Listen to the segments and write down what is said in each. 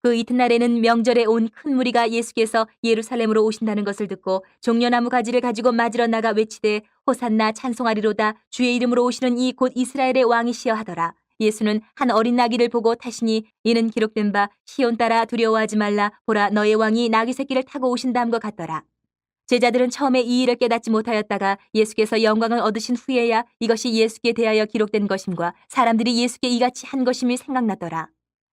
그 이튿날에는 명절에 온 큰 무리가 예수께서 예루살렘으로 오신다는 것을 듣고 종려나무 가지를 가지고 맞으러 나가 외치되 호산나 찬송하리로다 주의 이름으로 오시는 이 곧 이스라엘의 왕이시여 하더라. 예수는 한 어린 나귀를 보고 타시니 이는 기록된 바 시온 따라 두려워하지 말라 보라 너의 왕이 나귀 새끼를 타고 오신다함과 같더라. 제자들은 처음에 이 일을 깨닫지 못하였다가 예수께서 영광을 얻으신 후에야 이것이 예수께 대하여 기록된 것임과 사람들이 예수께 이같이 한 것임이 생각났더라.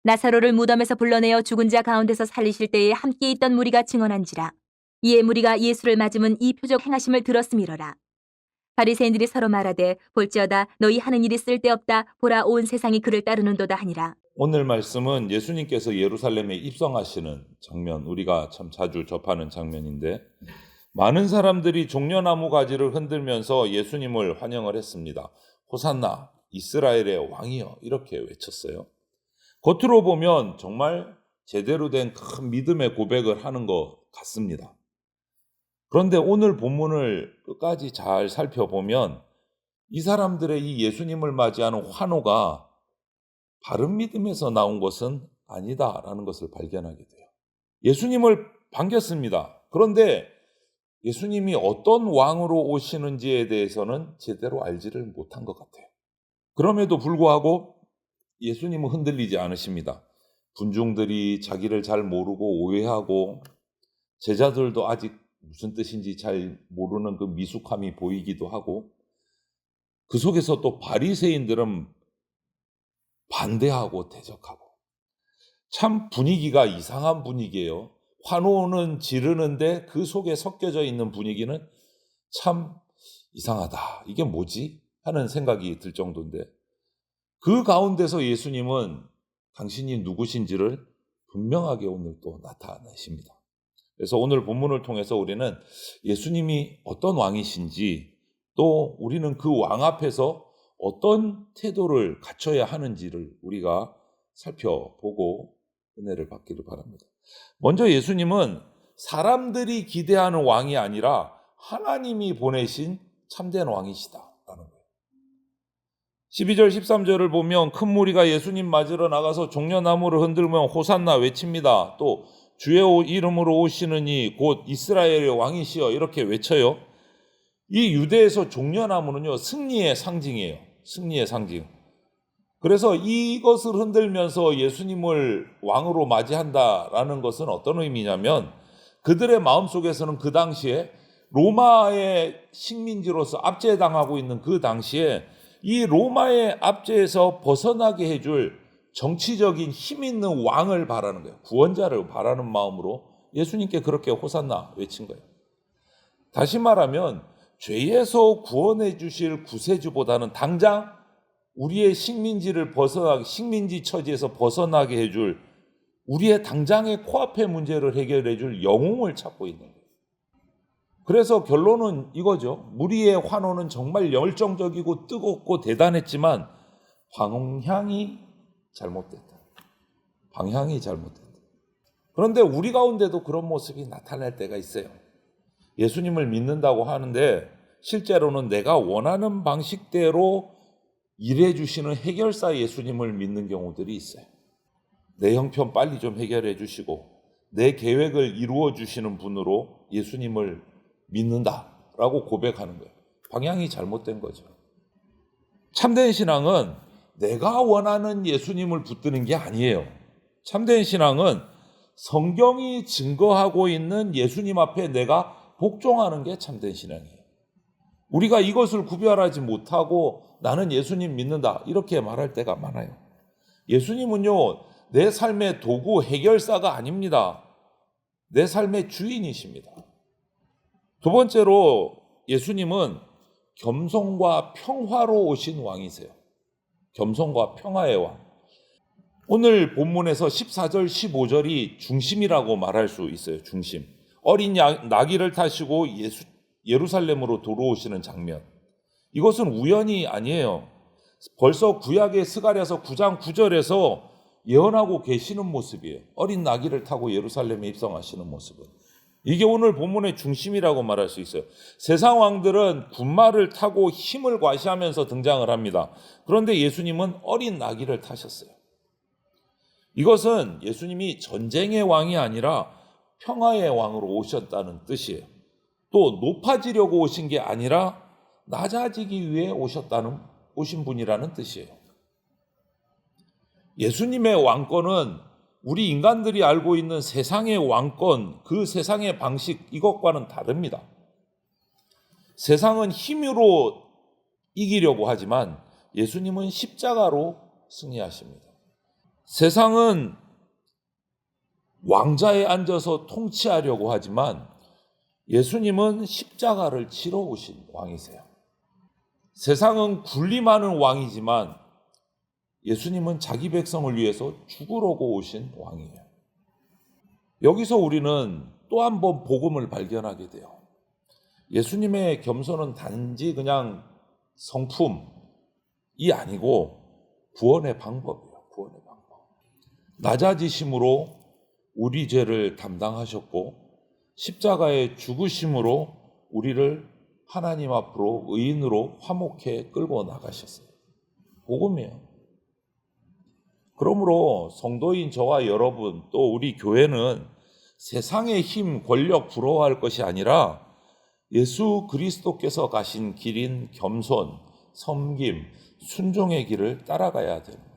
나사로를 무덤에서 불러내어 죽은 자 가운데서 살리실 때에 함께 있던 무리가 증언한지라. 이에 무리가 예수를 맞으면 이 표적 행하심을 들었음이러라. 바리새인들이 서로 말하되 볼지어다 너희 하는 일이 쓸데없다 보라 온 세상이 그를 따르는도다 하니라. 오늘 말씀은 예수님께서 예루살렘에 입성하시는 장면, 우리가 참 자주 접하는 장면인데 많은 사람들이 종려나무 가지를 흔들면서 예수님을 환영을 했습니다. 호산나 이스라엘의 왕이여 이렇게 외쳤어요. 겉으로 보면 정말 제대로 된 큰 믿음의 고백을 하는 것 같습니다. 그런데 오늘 본문을 끝까지 잘 살펴보면 이 사람들의 이 예수님을 맞이하는 환호가 바른 믿음에서 나온 것은 아니다라는 것을 발견하게 돼요. 예수님을 반겼습니다. 그런데 예수님이 어떤 왕으로 오시는지에 대해서는 제대로 알지를 못한 것 같아요. 그럼에도 불구하고 예수님은 흔들리지 않으십니다. 군중들이 자기를 잘 모르고 오해하고 제자들도 아직 무슨 뜻인지 잘 모르는 그 미숙함이 보이기도 하고 그 속에서 또 바리새인들은 반대하고 대적하고 참 분위기가 이상한 분위기예요. 환호는 지르는데 그 속에 섞여져 있는 분위기는 참 이상하다. 이게 뭐지? 하는 생각이 들 정도인데 그 가운데서 예수님은 당신이 누구신지를 분명하게 오늘 또 나타내십니다. 그래서 오늘 본문을 통해서 우리는 예수님이 어떤 왕이신지 또 우리는 그 왕 앞에서 어떤 태도를 갖춰야 하는지를 우리가 살펴보고 은혜를 받기를 바랍니다. 먼저 예수님은 사람들이 기대하는 왕이 아니라 하나님이 보내신 참된 왕이시다라는 거예요. 12절 13절을 보면 큰 무리가 예수님 맞으러 나가서 종려나무를 흔들며 호산나 외칩니다. 또 주의 이름으로 오시는 이 곧 이스라엘의 왕이시여 이렇게 외쳐요. 이 유대에서 종려나무는요 승리의 상징이에요. 승리의 상징. 그래서 이것을 흔들면서 예수님을 왕으로 맞이한다라는 것은 어떤 의미냐면 그들의 마음속에서는 그 당시에 로마의 식민지로서 압제당하고 있는 그 당시에 이 로마의 압제에서 벗어나게 해줄 정치적인 힘 있는 왕을 바라는 거예요. 구원자를 바라는 마음으로 예수님께 그렇게 호산나 외친 거예요. 다시 말하면 죄에서 구원해 주실 구세주보다는 당장 우리의 식민지 처지에서 벗어나게 해줄 우리의 당장의 코앞의 문제를 해결해 줄 영웅을 찾고 있는 거예요. 그래서 결론은 이거죠. 무리의 환호는 정말 열정적이고 뜨겁고 대단했지만 방향이 잘못됐다. 방향이 잘못됐다. 그런데 우리 가운데도 그런 모습이 나타날 때가 있어요. 예수님을 믿는다고 하는데 실제로는 내가 원하는 방식대로 일해 주시는 해결사 예수님을 믿는 경우들이 있어요. 내 형편 빨리 좀 해결해 주시고 내 계획을 이루어 주시는 분으로 예수님을 믿는다라고 고백하는 거예요. 방향이 잘못된 거죠. 참된 신앙은 내가 원하는 예수님을 붙드는 게 아니에요. 참된 신앙은 성경이 증거하고 있는 예수님 앞에 내가 복종하는 게 참된 신앙이에요. 우리가 이것을 구별하지 못하고 나는 예수님 믿는다 이렇게 말할 때가 많아요. 예수님은요 내 삶의 도구 해결사가 아닙니다. 내 삶의 주인이십니다. 두 번째로 예수님은 겸손과 평화로 오신 왕이세요. 겸손과 평화의 왕. 오늘 본문에서 14절 15절이 중심이라고 말할 수 있어요. 중심. 어린 나귀를 타시고 예루살렘으로 들어오시는 장면. 이것은 우연이 아니에요. 벌써 구약의 스가랴서 9장 9절에서 예언하고 계시는 모습이에요. 어린 나귀를 타고 예루살렘에 입성하시는 모습은. 이게 오늘 본문의 중심이라고 말할 수 있어요. 세상 왕들은 군마를 타고 힘을 과시하면서 등장을 합니다. 그런데 예수님은 어린 나귀를 타셨어요. 이것은 예수님이 전쟁의 왕이 아니라 평화의 왕으로 오셨다는 뜻이에요. 또 높아지려고 오신 게 아니라 낮아지기 위해 오신 분이라는 뜻이에요. 예수님의 왕권은 우리 인간들이 알고 있는 세상의 왕권, 그 세상의 방식, 이것과는 다릅니다. 세상은 힘으로 이기려고 하지만 예수님은 십자가로 승리하십니다. 세상은 왕자에 앉아서 통치하려고 하지만 예수님은 십자가를 치러 오신 왕이세요. 세상은 군림하는 왕이지만 예수님은 자기 백성을 위해서 죽으려고 오신 왕이에요. 여기서 우리는 또 한 번 복음을 발견하게 돼요. 예수님의 겸손은 단지 그냥 성품이 아니고 구원의 방법이에요. 구원의 방법. 낮아지심으로 우리 죄를 담당하셨고 십자가의 죽으심으로 우리를 하나님 앞으로 의인으로 화목해 끌고 나가셨어요. 복음이에요. 그러므로 성도인 저와 여러분 또 우리 교회는 세상의 힘, 권력 부러워할 것이 아니라 예수 그리스도께서 가신 길인 겸손, 섬김, 순종의 길을 따라가야 됩니다.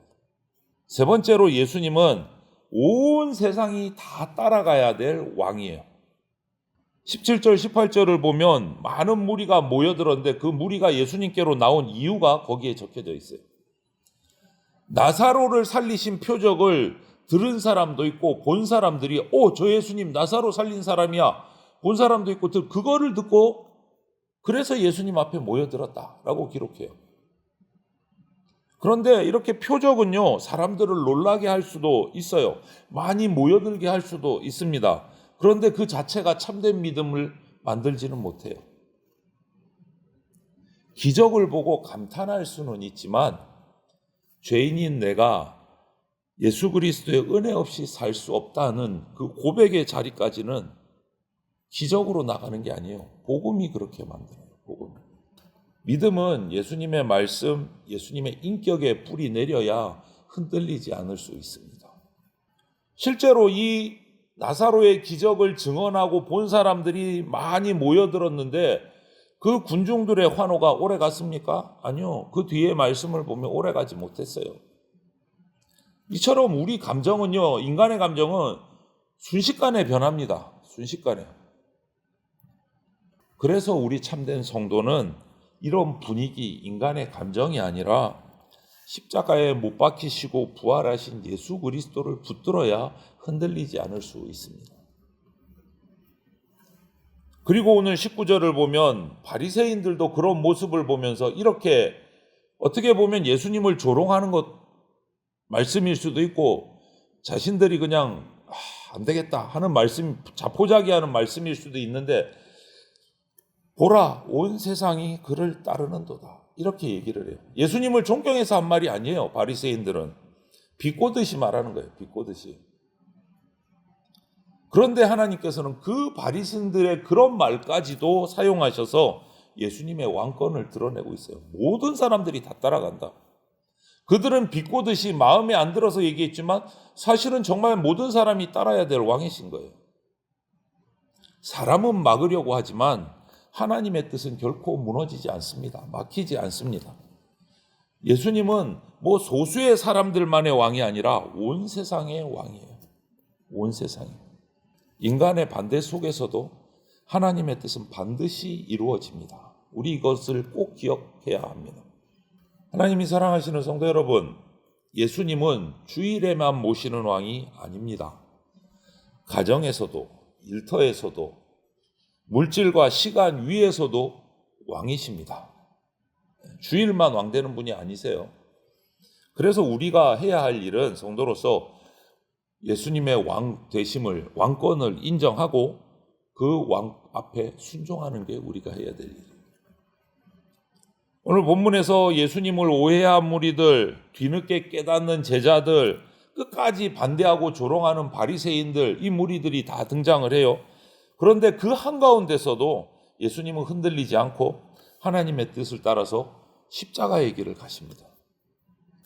세 번째로 예수님은 온 세상이 다 따라가야 될 왕이에요. 17절, 18절을 보면 많은 무리가 모여들었는데 그 무리가 예수님께로 나온 이유가 거기에 적혀져 있어요. 나사로를 살리신 표적을 들은 사람도 있고 본 사람들이 저 예수님 나사로 살린 사람이야. 본 사람도 있고 그거를 듣고 그래서 예수님 앞에 모여들었다라고 기록해요. 그런데 이렇게 표적은요, 사람들을 놀라게 할 수도 있어요. 많이 모여들게 할 수도 있습니다. 그런데 그 자체가 참된 믿음을 만들지는 못해요. 기적을 보고 감탄할 수는 있지만 죄인인 내가 예수 그리스도의 은혜 없이 살 수 없다는 그 고백의 자리까지는 기적으로 나가는 게 아니에요. 복음이 그렇게 만들어요. 복음. 믿음은 예수님의 말씀, 예수님의 인격에 뿌리 내려야 흔들리지 않을 수 있습니다. 실제로 이 나사로의 기적을 증언하고 본 사람들이 많이 모여들었는데 그 군중들의 환호가 오래 갔습니까? 아니요. 그 뒤에 말씀을 보면 오래 가지 못했어요. 이처럼 우리 감정은요, 인간의 감정은 순식간에 변합니다. 순식간에. 그래서 우리 참된 성도는 이런 분위기, 인간의 감정이 아니라 십자가에 못 박히시고 부활하신 예수 그리스도를 붙들어야 흔들리지 않을 수 있습니다. 그리고 오늘 19절을 보면 바리새인들도 그런 모습을 보면서 이렇게 어떻게 보면 예수님을 조롱하는 것 말씀일 수도 있고 자신들이 그냥 안 되겠다 하는 말씀, 자포자기하는 말씀일 수도 있는데 보라 온 세상이 그를 따르는도다 이렇게 얘기를 해요. 예수님을 존경해서 한 말이 아니에요. 바리새인들은 비꼬듯이 말하는 거예요. 비꼬듯이. 그런데 하나님께서는 그 바리새인들의 그런 말까지도 사용하셔서 예수님의 왕권을 드러내고 있어요. 모든 사람들이 다 따라간다. 그들은 비꼬듯이 마음에 안 들어서 얘기했지만 사실은 정말 모든 사람이 따라야 될 왕이신 거예요. 사람은 막으려고 하지만 하나님의 뜻은 결코 무너지지 않습니다. 막히지 않습니다. 예수님은 뭐 소수의 사람들만의 왕이 아니라 온 세상의 왕이에요. 온 세상이. 인간의 반대 속에서도 하나님의 뜻은 반드시 이루어집니다. 우리 이것을 꼭 기억해야 합니다. 하나님이 사랑하시는 성도 여러분, 예수님은 주일에만 모시는 왕이 아닙니다. 가정에서도, 일터에서도, 물질과 시간 위에서도 왕이십니다. 주일만 왕되는 분이 아니세요. 그래서 우리가 해야 할 일은 성도로서 예수님의 왕 되심을, 왕권을 인정하고 그 왕 앞에 순종하는 게 우리가 해야 될 일이에요. 오늘 본문에서 예수님을 오해한 무리들, 뒤늦게 깨닫는 제자들, 끝까지 반대하고 조롱하는 바리새인들, 이 무리들이 다 등장을 해요. 그런데 그 한가운데서도 예수님은 흔들리지 않고 하나님의 뜻을 따라서 십자가의 길을 가십니다.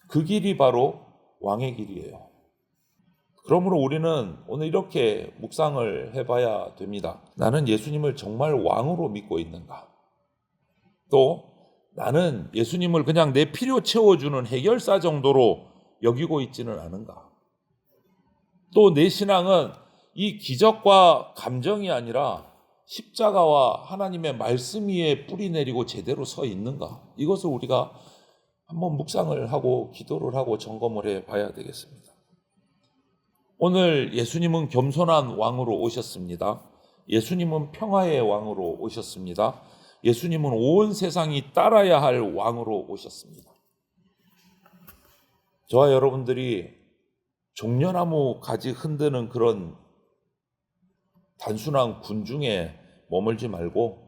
그 길이 바로 왕의 길이에요. 그러므로 우리는 오늘 이렇게 묵상을 해봐야 됩니다. 나는 예수님을 정말 왕으로 믿고 있는가? 또 나는 예수님을 그냥 내 필요 채워주는 해결사 정도로 여기고 있지는 않은가? 또 내 신앙은 이 기적과 감정이 아니라 십자가와 하나님의 말씀 위에 뿌리 내리고 제대로 서 있는가? 이것을 우리가 한번 묵상을 하고 기도를 하고 점검을 해봐야 되겠습니다. 오늘 예수님은 겸손한 왕으로 오셨습니다. 예수님은 평화의 왕으로 오셨습니다. 예수님은 온 세상이 따라야 할 왕으로 오셨습니다. 저와 여러분들이 종려나무 가지 흔드는 그런 단순한 군중에 머물지 말고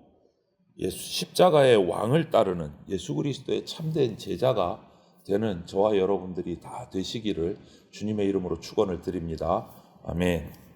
십자가의 왕을 따르는 예수 그리스도의 참된 제자가 되는 저와 여러분들이 다 되시기를 주님의 이름으로 축원을 드립니다. 아멘.